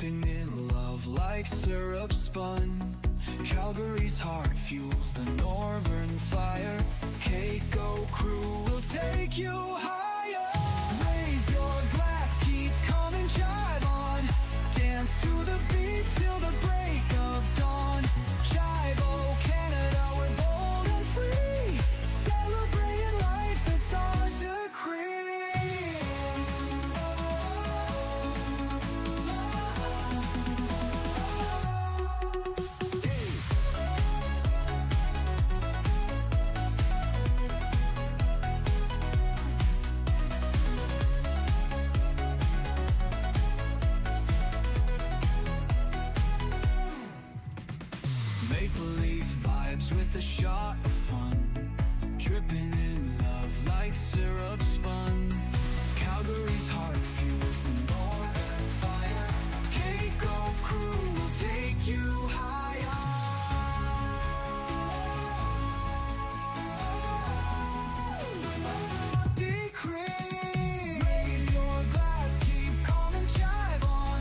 dripping in love like syrup spun. Calgary's heart fuels the northern fire. Keiko crew will take you higher. Raise your glass, keep calm and jive on. Dance to the beat till the break of dawn. Jive, oh Canada, we're bold and free. Celebrating life, it's our decree. Make-believe vibes with a shot of fun. Dripping in love like syrup spun. Calgary's heart fuels the northern fire. Keiko crew will take you higher. Decree. Raise your glass, keep calm and jive on.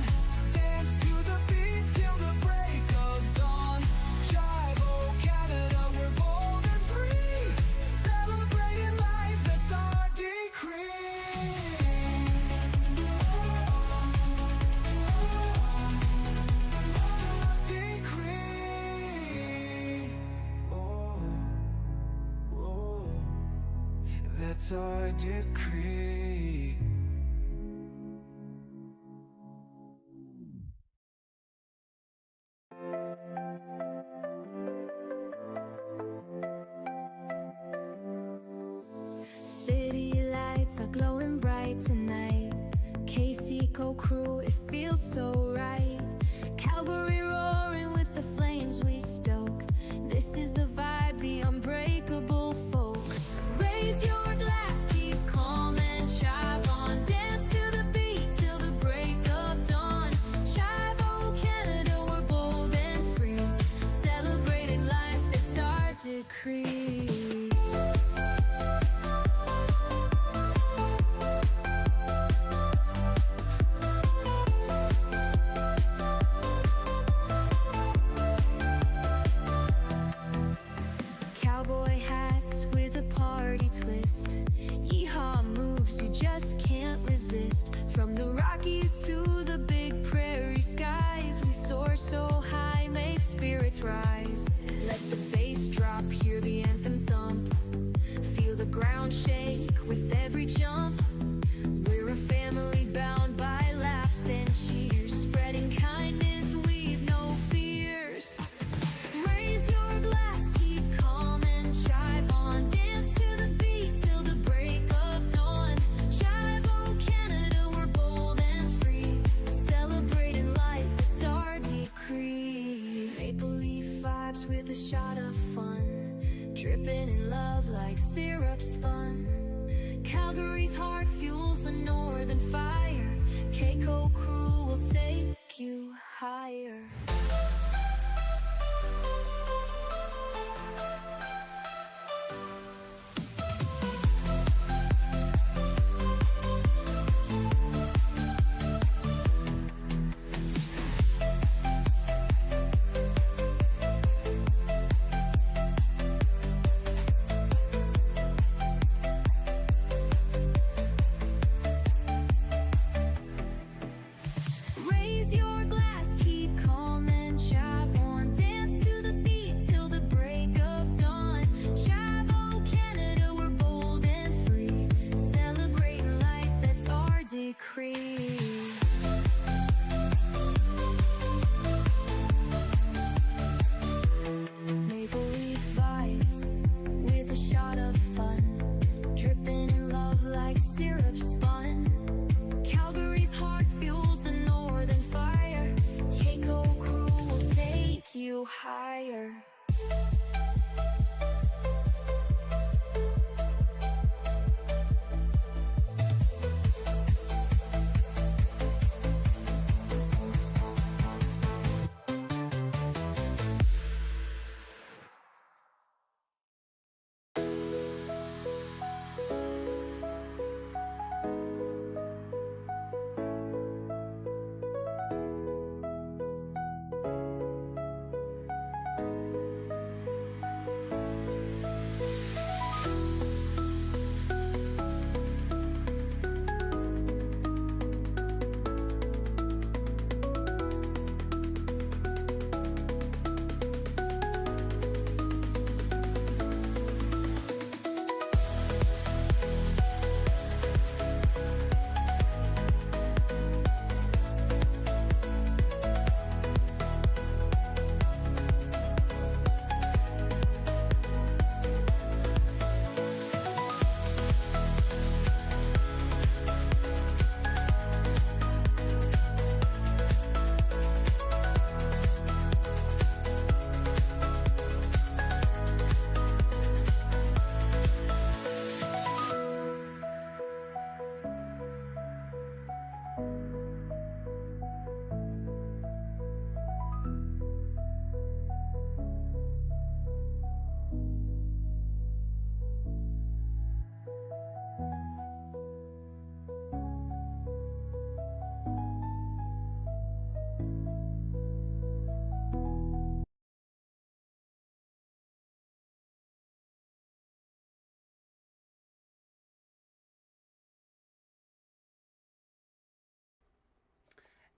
Dance to the beat till the break of dawn. Jive, oh Canada, we're bold and free. Celebrating life, that's our decree. Decree. Oh, oh, that's our decree. City lights are glowing bright tonight. KCO crew, it feels so right. Calgary roaring with the flames we stoke. This is the vibe, the unbreakable folk. Raise your glass, keep calm and jive on. Dance to the beat till the break of dawn. Jive, oh Canada, we're bold and free. Celebrating life, that's our decree. Cowboy hats with a party twist. Yeehaw moves you just can't resist. From the Rockies to the big prairie skies, we soar so high, make spirits rise. Let the bass drop, hear the anthem thump. Feel the ground shake with every jump. We're a family bound by laughs and cheers. Spreading kindness, we've no fears. Raise your glass, keep calm and jive on. Dance to the beat till the break of dawn. Jive, oh Canada, we're bold and free. Celebrating life, it's our decree. Maple leaf vibes with a shot of fun. Dripping in love like syrup spun. Calgary's heart fuels the northern fire. Keiko crew will take you higher. Raise your glass, keep calm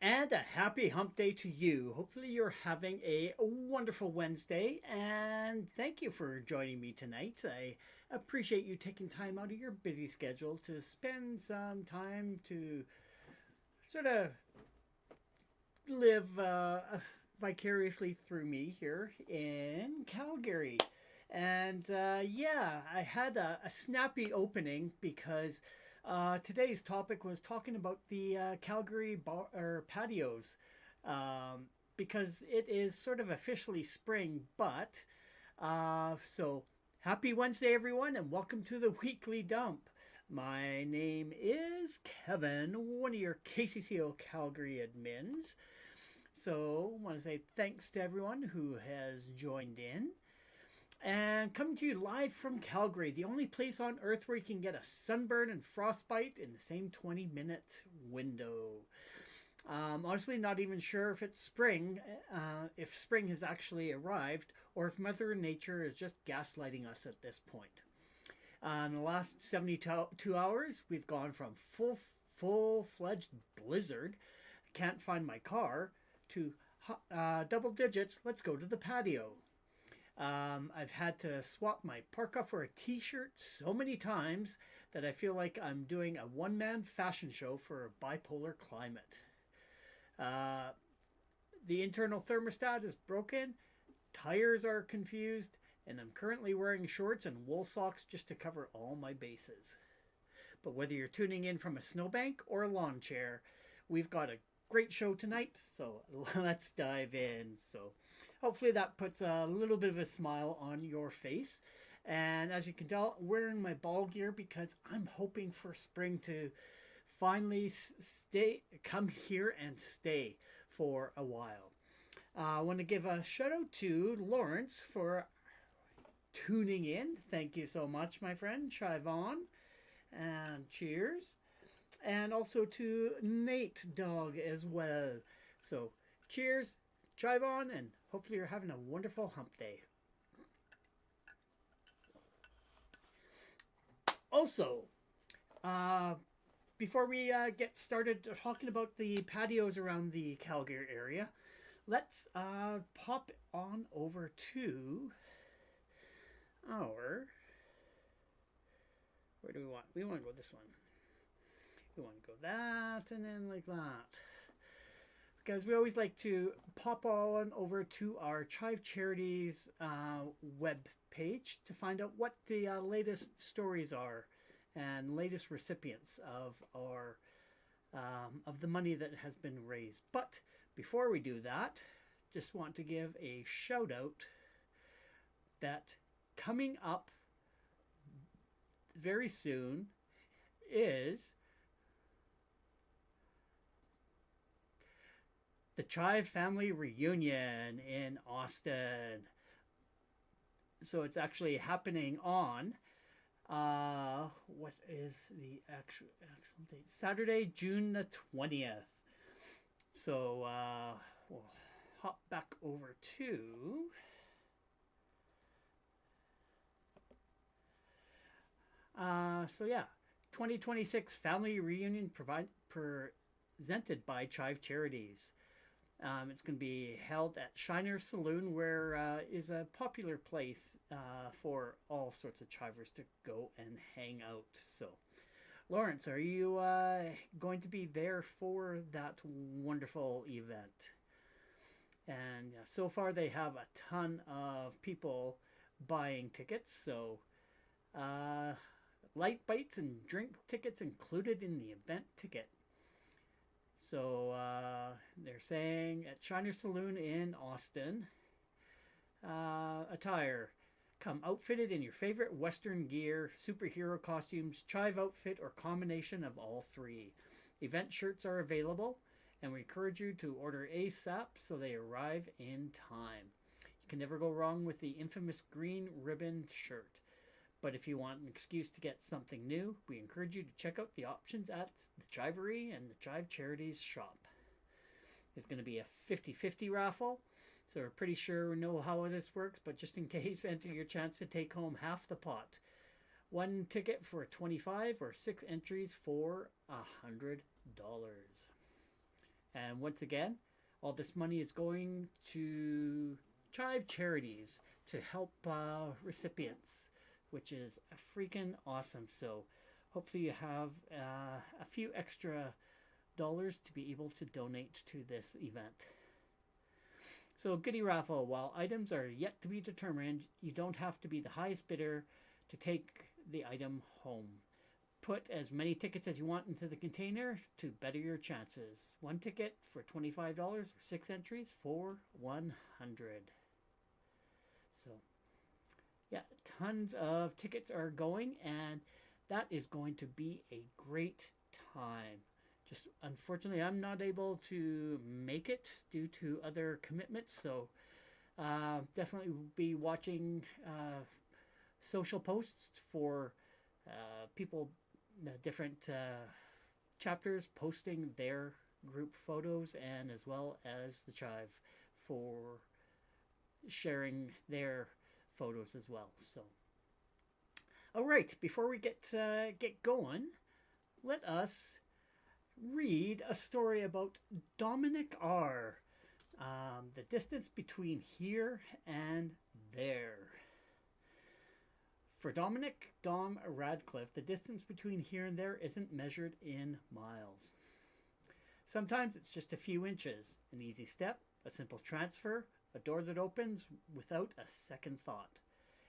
And a happy hump day to you. Hopefully, you're having a wonderful Wednesday. And thank you for joining me tonight. I appreciate you taking time out of your busy schedule to spend some time to sort of live vicariously through me here in Calgary. And yeah, I had a snappy opening because today's topic was talking about the Calgary or patios, because it is sort of officially spring. But so happy Wednesday, everyone, and welcome to the weekly dump. My name is Kevin, one of your KCCO Calgary admins. So I want to say thanks to everyone who has joined in. And coming to you live from Calgary, the only place on earth where you can get a sunburn and frostbite in the same 20-minute window. Honestly, not even sure if it's spring, if spring has actually arrived, or if Mother Nature is just gaslighting us at this point. In the last 72 hours, we've gone from full-fledged blizzard, can't find my car, to double digits, let's go to the patio. I've had to swap my parka for a t-shirt so many times that I feel like I'm doing a one-man fashion show for a bipolar climate. The internal thermostat is broken, tires are confused, and I'm currently wearing shorts and wool socks just to cover all my bases. But whether you're tuning in from a snowbank or a lawn chair, we've got a great show tonight, so let's dive in. So hopefully that puts a little bit of a smile on your face. And as you can tell, I'm wearing my ball gear because I'm hoping for spring to finally come here and stay for a while. I want to give a shout out to Lawrence for tuning in. Thank you so much, my friend. Chivon. And cheers. And also to Nate Dog as well. So cheers, Chivon, and hopefully you're having a wonderful hump day. Also, before we get started talking about the patios around the Calgary area, let's pop on over to our... Where do we want? We want to go this one. We want to go that and then like that. Because we always like to pop on over to our Chive Charities web page to find out what the latest stories are and latest recipients of our of the money that has been raised. But before we do that, just want to give a shout out that coming up very soon is the Chive family reunion in Austin. So it's actually happening on what is the actual date? Saturday, June the 20th. So we'll hop back over to so yeah, 2026 family reunion presented by Chive Charities. It's going to be held at Shiner's Saloon, where is a popular place for all sorts of chivers to go and hang out. So, Lawrence, are you going to be there for that wonderful event? And so far, they have a ton of people buying tickets. So, light bites and drink tickets included in the event ticket. So they're saying at Shiner Saloon in Austin, attire. Come outfitted in your favorite Western gear, superhero costumes, chive outfit, or combination of all three. Event shirts are available, and we encourage you to order ASAP so they arrive in time. You can never go wrong with the infamous green ribbon shirt. But if you want an excuse to get something new, we encourage you to check out the options at the Chivery and the Chive Charities shop. There's going to be a 50-50 raffle, so we're pretty sure we know how this works, but just in case, enter your chance to take home half the pot. One ticket for $25 or 6 entries for $100. And once again, all this money is going to Chive Charities to help recipients, which is freaking awesome. So hopefully you have a few extra dollars to be able to donate to this event. So goodie raffle, while items are yet to be determined, you don't have to be the highest bidder to take the item home. Put as many tickets as you want into the container to better your chances. One ticket for $25 or 6 entries for $100. So yeah, tons of tickets are going, and that is going to be a great time. Just unfortunately, I'm not able to make it due to other commitments, so definitely be watching social posts for people, different chapters posting their group photos, and as well as the Chive for sharing their photos as well. So, all right, before we get going, let us read a story about Dominic R. The distance between here and there. For Dominic Dom Radcliffe, the distance between here and there isn't measured in miles. Sometimes it's just a few inches, an easy step, a simple transfer, a door that opens without a second thought.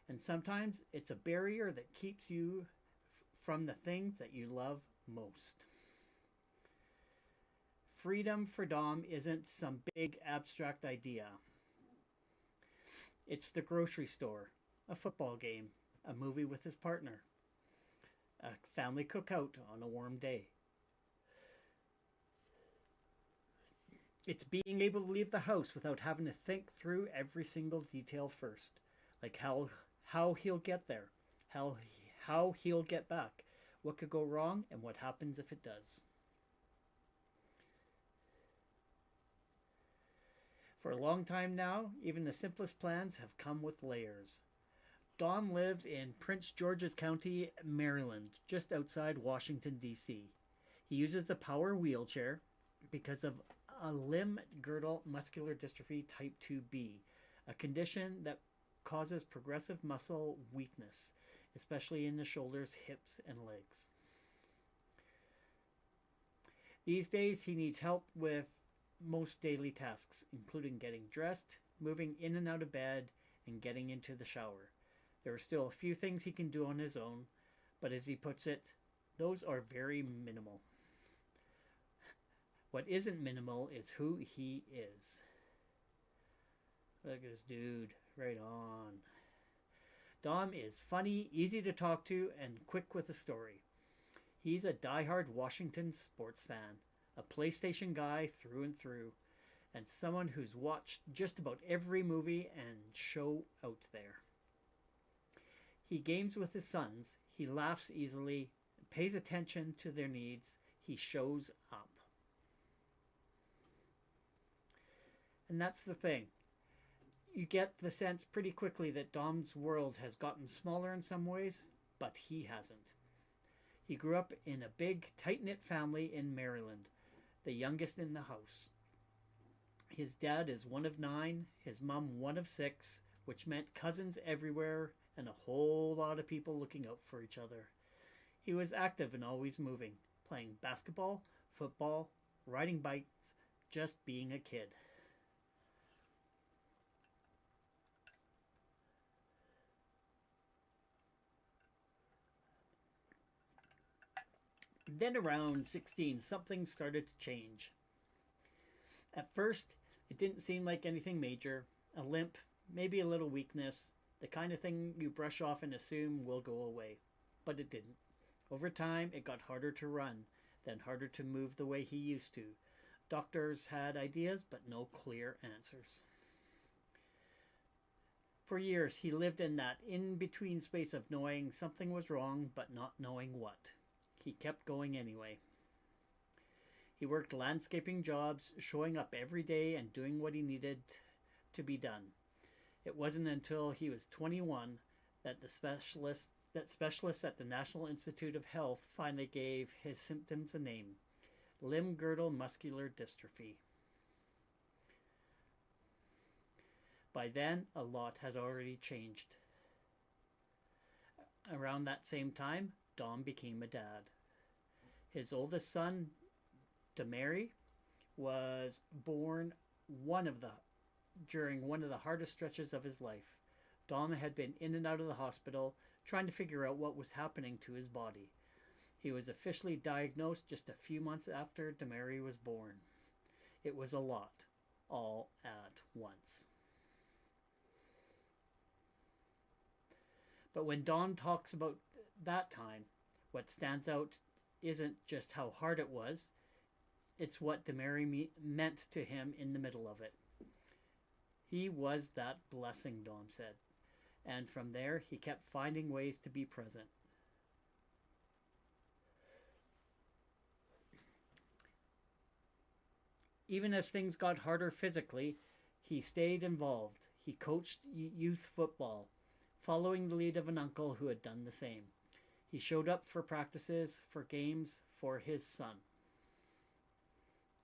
And sometimes it's a barrier that keeps you from the things that you love most. Freedom for Dom isn't some big abstract idea. It's the grocery store, a football game, a movie with his partner, a family cookout on a warm day. It's being able to leave the house without having to think through every single detail first, like how he'll get there, how he'll get back, what could go wrong, and what happens if it does. For a long time now, even the simplest plans have come with layers. Dom lives in Prince George's County, Maryland, just outside Washington, D.C. He uses a power wheelchair because of a limb girdle muscular dystrophy type 2B, a condition that causes progressive muscle weakness, especially in the shoulders, hips, and legs. These days, he needs help with most daily tasks, including getting dressed, moving in and out of bed, and getting into the shower. There are still a few things he can do on his own, but as he puts it, those are very minimal. What isn't minimal is who he is. Look at this dude. Right on. Dom is funny, easy to talk to, and quick with a story. He's a diehard Washington sports fan, a PlayStation guy through and through, and someone who's watched just about every movie and show out there. He games with his sons, he laughs easily, pays attention to their needs, he shows up. And that's the thing. You get the sense pretty quickly that Dom's world has gotten smaller in some ways, but he hasn't. He grew up in a big, tight-knit family in Maryland, the youngest in the house. His dad is one of 9, his mom one of 6, which meant cousins everywhere and a whole lot of people looking out for each other. He was active and always moving, playing basketball, football, riding bikes, just being a kid. Then around 16, something started to change. At first, it didn't seem like anything major. A limp, maybe a little weakness, the kind of thing you brush off and assume will go away. But it didn't. Over time, it got harder to run, then harder to move the way he used to. Doctors had ideas, but no clear answers. For years, he lived in that in-between space of knowing something was wrong, but not knowing what. He kept going anyway. He worked landscaping jobs, showing up every day and doing what he needed to be done. It wasn't until he was 21 that specialists at the National Institute of Health finally gave his symptoms a name: limb-girdle muscular dystrophy. By then, a lot had already changed. Around that same time, Dom became a dad. His oldest son, Demary, was born during one of the hardest stretches of his life. Dom had been in and out of the hospital, trying to figure out what was happening to his body. He was officially diagnosed just a few months after Demary was born. It was a lot, all at once. But when Dom talks about that time, what stands out isn't just how hard it was, it's what Demary meant to him in the middle of it. He was that blessing, Dom said. And from there, he kept finding ways to be present. Even as things got harder physically, he stayed involved. He coached youth football, following the lead of an uncle who had done the same. He showed up for practices, for games, for his son.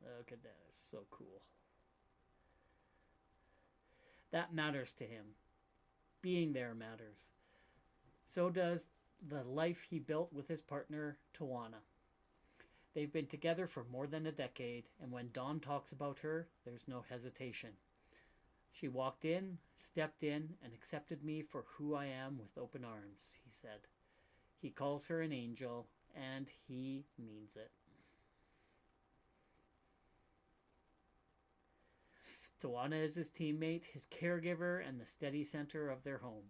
Look at that, it's so cool. That matters to him. Being there matters. So does the life he built with his partner, Tawana. They've been together for more than a decade, and when Dom talks about her, there's no hesitation. She walked in, stepped in, and accepted me for who I am with open arms, he said. He calls her an angel, and he means it. Tawana is his teammate, his caregiver, and the steady center of their home.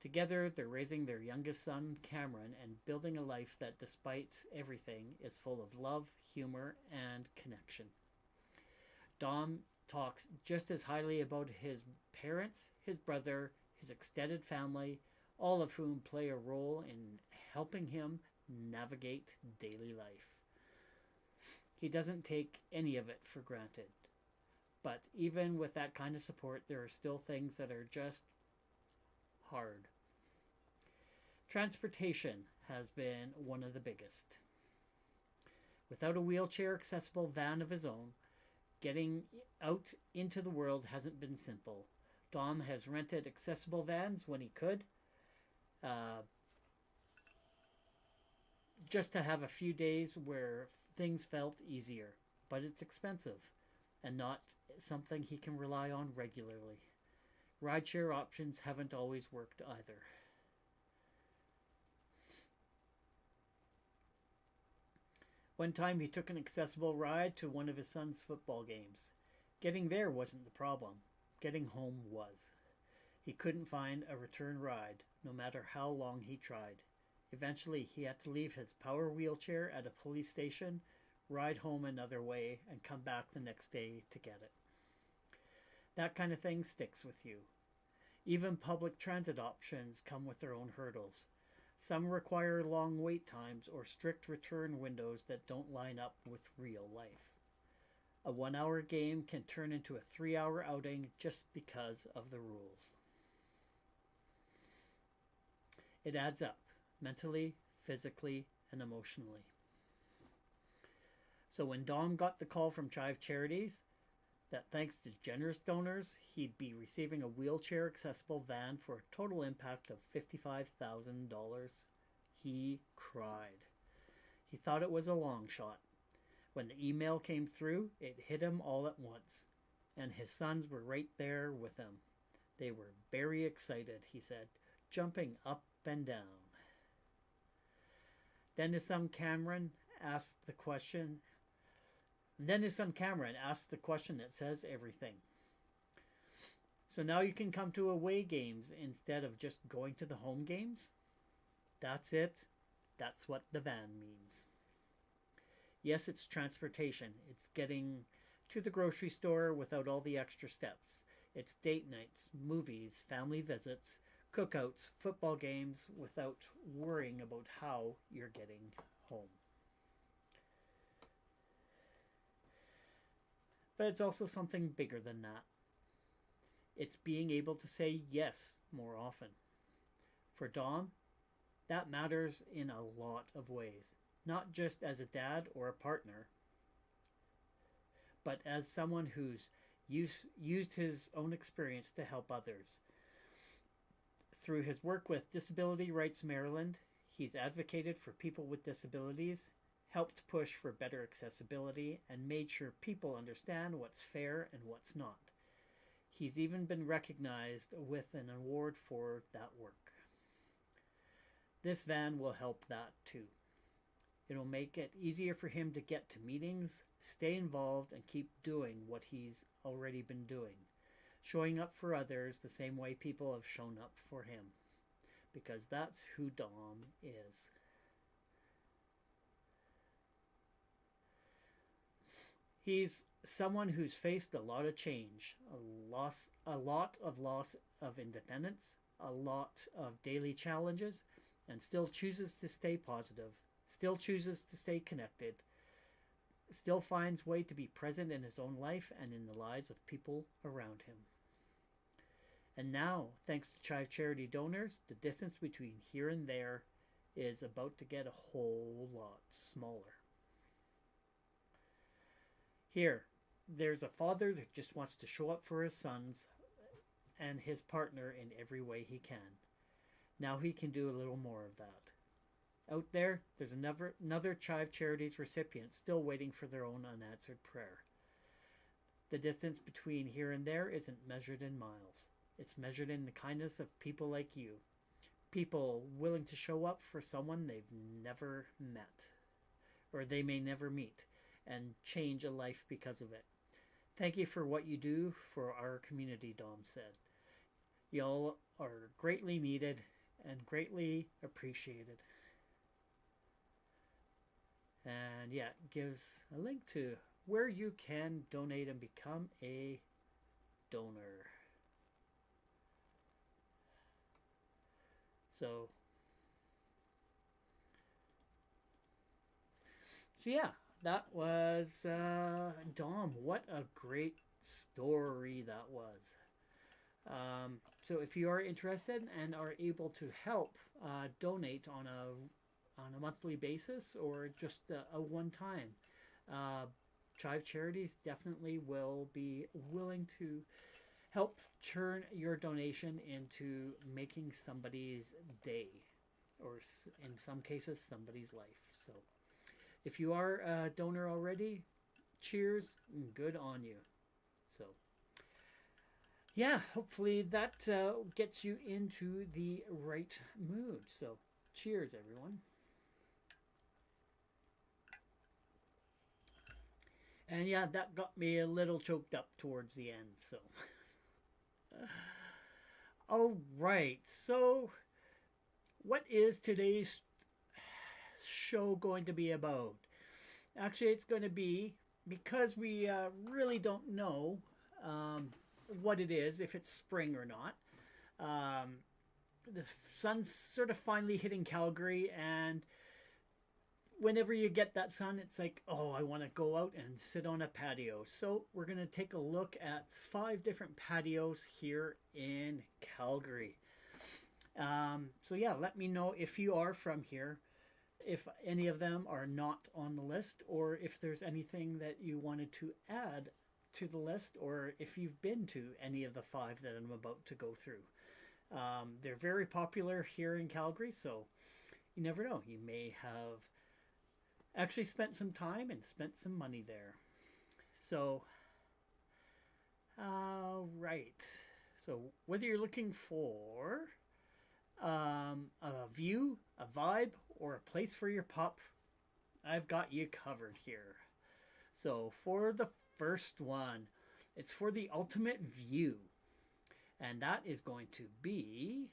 Together, they're raising their youngest son, Cameron, and building a life that, despite everything, is full of love, humor, and connection. Dom talks just as highly about his parents, his brother, his extended family, all of whom play a role in helping him navigate daily life. He doesn't take any of it for granted. But even with that kind of support, there are still things that are just hard. Transportation has been one of the biggest. Without a wheelchair-accessible van of his own, getting out into the world hasn't been simple. Dom has rented accessible vans when he could, just to have a few days where things felt easier. But it's expensive, and not something he can rely on regularly. Rideshare options haven't always worked either. One time he took an accessible ride to one of his son's football games. Getting there wasn't the problem. Getting home was. He couldn't find a return ride, no matter how long he tried. Eventually, he had to leave his power wheelchair at a police station, ride home another way, and come back the next day to get it. That kind of thing sticks with you. Even public transit options come with their own hurdles. Some require long wait times or strict return windows that don't line up with real life. A 1-hour game can turn into a 3-hour outing just because of the rules. It adds up, mentally, physically, and emotionally. So when Dom got the call from Chive Charities that thanks to generous donors, he'd be receiving a wheelchair-accessible van for a total impact of $55,000, he cried. He thought it was a long shot. When the email came through, it hit him all at once, and his sons were right there with him. They were very excited, he said, jumping up and down. Then his son Cameron asked the question that says everything. So now you can come to away games instead of just going to the home games? That's it. That's what the van means. Yes, it's transportation. It's getting to the grocery store without all the extra steps. It's date nights, movies, family visits, cookouts, football games without worrying about how you're getting home. But it's also something bigger than that. It's being able to say yes more often. For Dom, that matters in a lot of ways. Not just as a dad or a partner, but as someone who's used his own experience to help others. Through his work with Disability Rights Maryland, he's advocated for people with disabilities, helped push for better accessibility, and made sure people understand what's fair and what's not. He's even been recognized with an award for that work. This van will help that too. It'll make it easier for him to get to meetings, stay involved, and keep doing what he's already been doing, showing up for others the same way people have shown up for him, because that's who Dom is. He's someone who's faced a lot of change, a lot of loss of independence, a lot of daily challenges, and still chooses to stay positive, still chooses to stay connected, still finds way to be present in his own life and in the lives of people around him. And now, thanks to Chive Charity donors, the distance between here and there is about to get a whole lot smaller. Here, there's a father that just wants to show up for his sons and his partner in every way he can. Now he can do a little more of that. Out there, there's another Chive Charities recipient still waiting for their own unanswered prayer. The distance between here and there isn't measured in miles. It's measured in the kindness of people like you. People willing to show up for someone they've never met, or they may never meet, and change a life because of it. Thank you for what you do for our community, Dom said. Y'all are greatly needed and greatly appreciated. And yeah, it gives a link to where you can donate and become a donor. So yeah, that was Dom. What a great story that was. So if you are interested and are able to help donate on a monthly basis or just a one-time, Chive Charities definitely will be willing to help turn your donation into making somebody's day, or in some cases somebody's life. So if you are a donor already, cheers, good on you. So yeah, hopefully that gets you into the right mood. So cheers, everyone. And yeah, that got me a little choked up towards the end. So all right, so what is today's show going to be about? Actually, it's going to be, because we really don't know what it is, if it's spring or not. The sun's sort of finally hitting Calgary, and whenever you get that sun, it's like, oh, I want to go out and sit on a patio. So we're going to take a look at 5 different patios here in Calgary. So yeah, let me know if you are from here, if any of them are not on the list, or if there's anything that you wanted to add to the list, or if you've been to any of the 5 that I'm about to go through. They're very popular here in Calgary, so you never know. You may have actually spent some time and spent some money there. So, all right. So whether you're looking for a view, a vibe, or a place for your pup, I've got you covered here. So for the first one, it's for the ultimate view, and that is going to be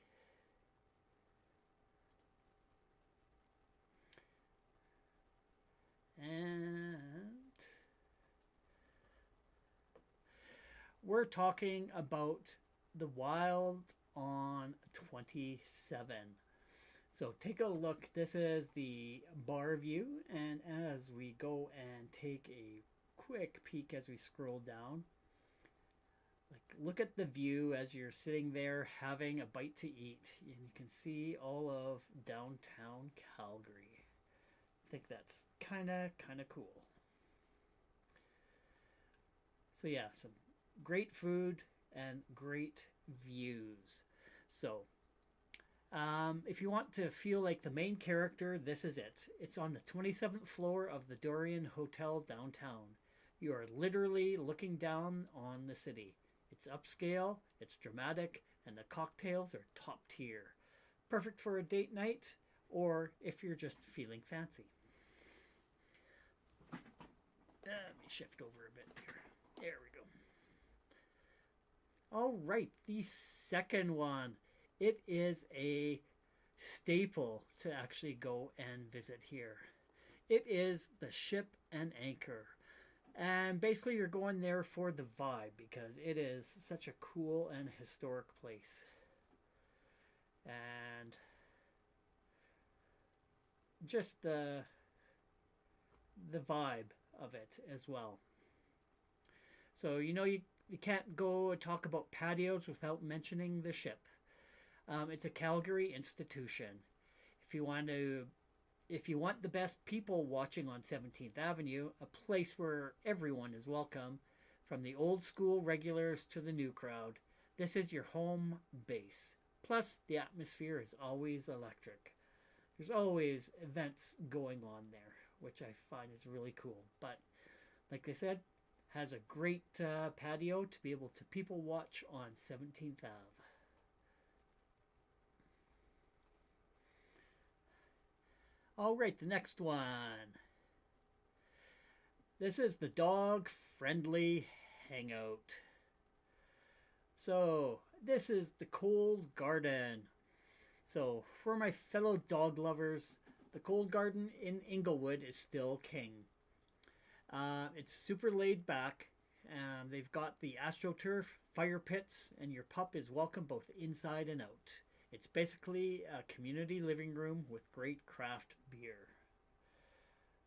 we're talking about the Wild on 27. So take a look. This is the bar view, and as we go and take a quick peek as we scroll down, like, look at the view as you're sitting there having a bite to eat, and you can see all of downtown Calgary. I think that's kind of cool. So yeah, some great food and great views. So if you want to feel like the main character, this is it. It's on the 27th floor of the Dorian Hotel downtown. You are literally looking down on the city. It's upscale, it's dramatic, and the cocktails are top tier. Perfect for a date night or if you're just feeling fancy. Let me shift over a bit here. There we go. All right, the second one. It is a staple to actually go and visit here. It is the Ship and Anchor. And basically, you're going there for the vibe because it is such a cool and historic place. And just the vibe of it as well. So, you can't go and talk about patios without mentioning the ship. It's a Calgary institution. If you want to, if you want the best people watching on 17th Avenue, a place where everyone is welcome, from the old school regulars to the new crowd, this is your home base. Plus, the atmosphere is always electric. There's always events going on there, which I find is really cool. But like I said, has a great patio to be able to people watch on 17th Ave. All right, the next one. This is the dog friendly hangout. So, this is the Cold Garden. So, for my fellow dog lovers, the Cold Garden in Inglewood is still king. It's super laid back. They've got the AstroTurf, fire pits, and your pup is welcome both inside and out. It's basically a community living room with great craft beer.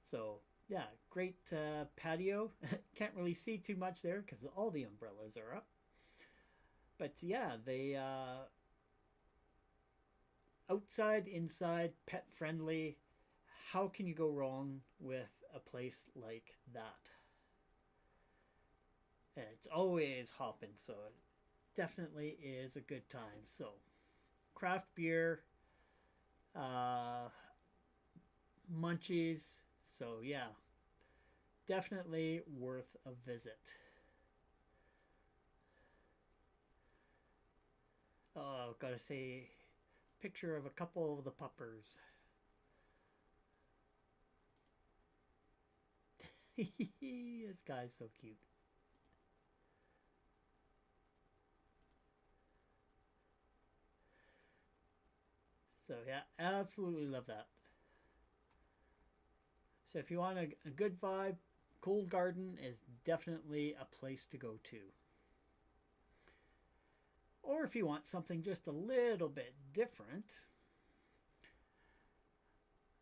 So, yeah, great patio. Can't really see too much there because all the umbrellas are up. But yeah, they outside, inside, pet friendly. How can you go wrong with a place like that? And it's always hopping, so it definitely is a good time. So, craft beer, munchies. So, yeah, definitely worth a visit. Oh, I've got to say, picture of a couple of the puppers. This guy's so cute. So yeah, absolutely love that. So if you want a good vibe, Cold Garden is definitely a place to go to. Or if you want something just a little bit different,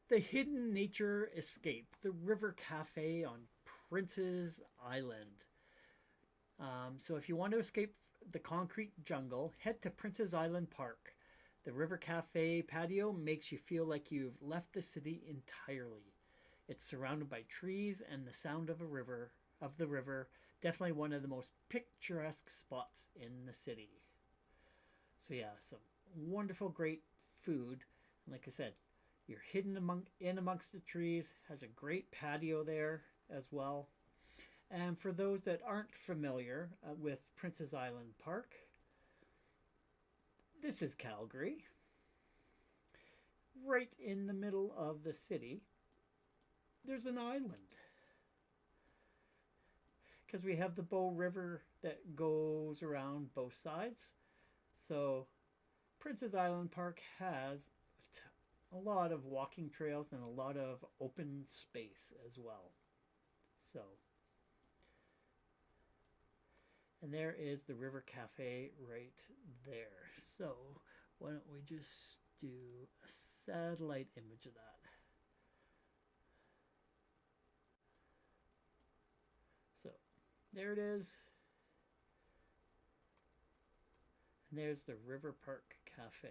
the Hidden Nature Escape, the River Cafe on Prince's Island. So if you want to escape the concrete jungle, head to Prince's Island Park. The River Cafe patio makes you feel like you've left the city entirely. It's surrounded by trees and the sound of the river. Definitely one of the most picturesque spots in the city. So yeah, some wonderful, great food. And like I said, you're hidden amongst the trees. Has a great patio there as well. And for those that aren't familiar with Prince's Island Park, this is Calgary, right in the middle of the city. There's an island because we have the Bow River that goes around both sides. So Prince's Island Park has a lot of walking trails and a lot of open space as well. So, and there is the River Cafe right there. So why don't we just do a satellite image of that? So there it is. And there's the River Park Cafe.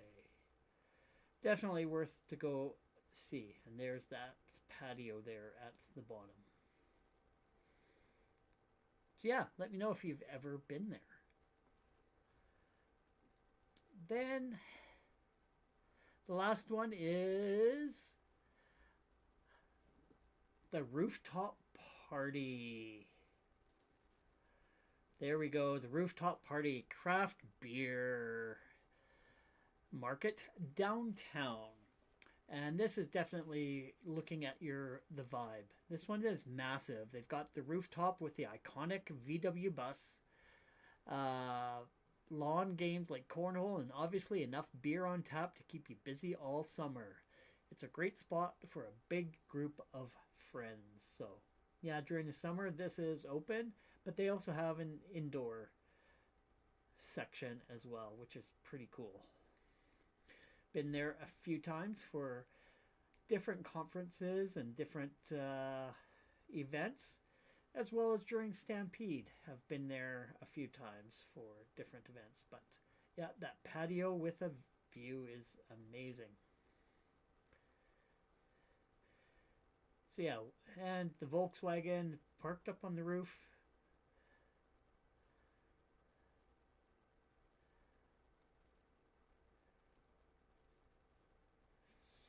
Definitely worth to go see. And there's that patio there at the bottom. So yeah, let me know if you've ever been there. Then the last one is the rooftop party. There we go, the rooftop party, craft beer market downtown. And this is definitely looking at the vibe. This one is massive. They've got the rooftop with the iconic VW bus, lawn games like cornhole, and obviously enough beer on tap to keep you busy all summer. It's a great spot for a big group of friends. So yeah, during the summer this is open, but they also have an indoor section as well, which is pretty cool. Been there a few times for different conferences and different events, as well as during Stampede. Have been there a few times for different events. But yeah, that patio with a view is amazing. So yeah, and the Volkswagen parked up on the roof.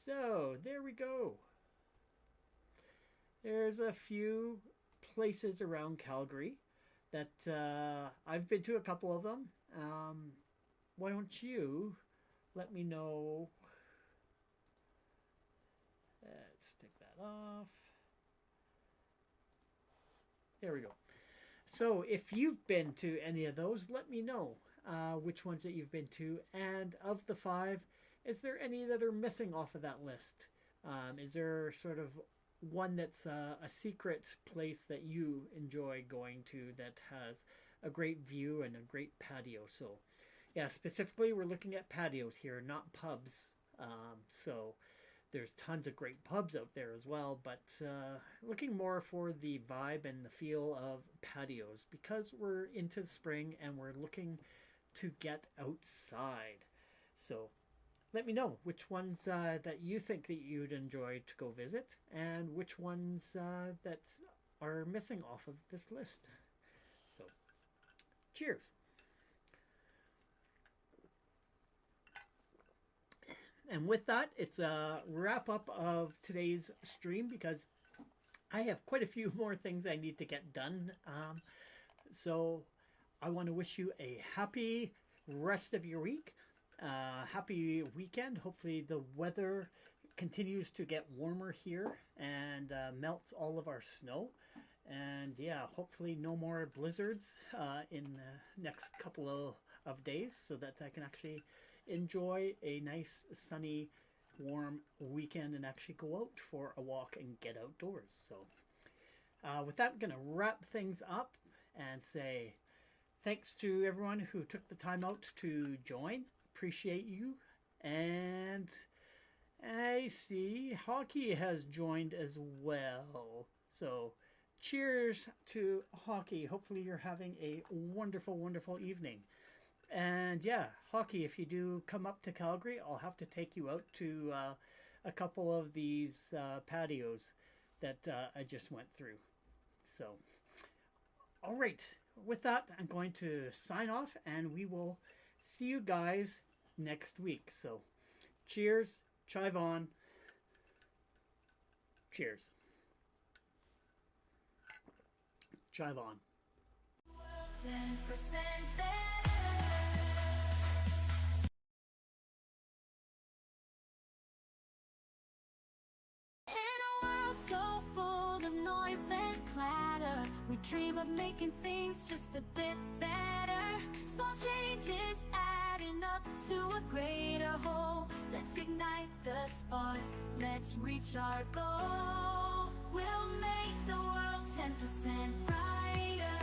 So there we go. There's a few places around Calgary that I've been to a couple of them. Why don't you let me know? Let's take that off. There we go. So if you've been to any of those, let me know which ones that you've been to. And of the 5, is there any that are missing off of that list? Is there sort of one that's a secret place that you enjoy going to that has a great view and a great patio? So yeah, specifically we're looking at patios here, not pubs. So there's tons of great pubs out there as well, but looking more for the vibe and the feel of patios because we're into spring and we're looking to get outside. So let me know which ones that you think that you'd enjoy to go visit and which ones that are missing off of this list. So cheers. And with that, it's a wrap up of today's stream because I have quite a few more things I need to get done. So I want to wish you a happy rest of your week. Happy weekend. Hopefully the weather continues to get warmer here and melts all of our snow. And yeah, hopefully no more blizzards in the next couple of days so that I can actually enjoy a nice sunny warm weekend and actually go out for a walk and get outdoors. So with that, I'm going to wrap things up and say thanks to everyone who took the time out to join. Appreciate you. And I see Hockey has joined as well. So cheers to Hockey. Hopefully you're having a wonderful, wonderful evening. And yeah, Hockey, if you do come up to Calgary, I'll have to take you out to a couple of these patios that I just went through. So, all right. With that, I'm going to sign off and we will see you guys next week. So, cheers, chive on. Cheers. Chive on. 10% better. We dream of making things just a bit better. Small changes adding up to a greater whole. Let's ignite the spark, let's reach our goal. We'll make the world 10% brighter.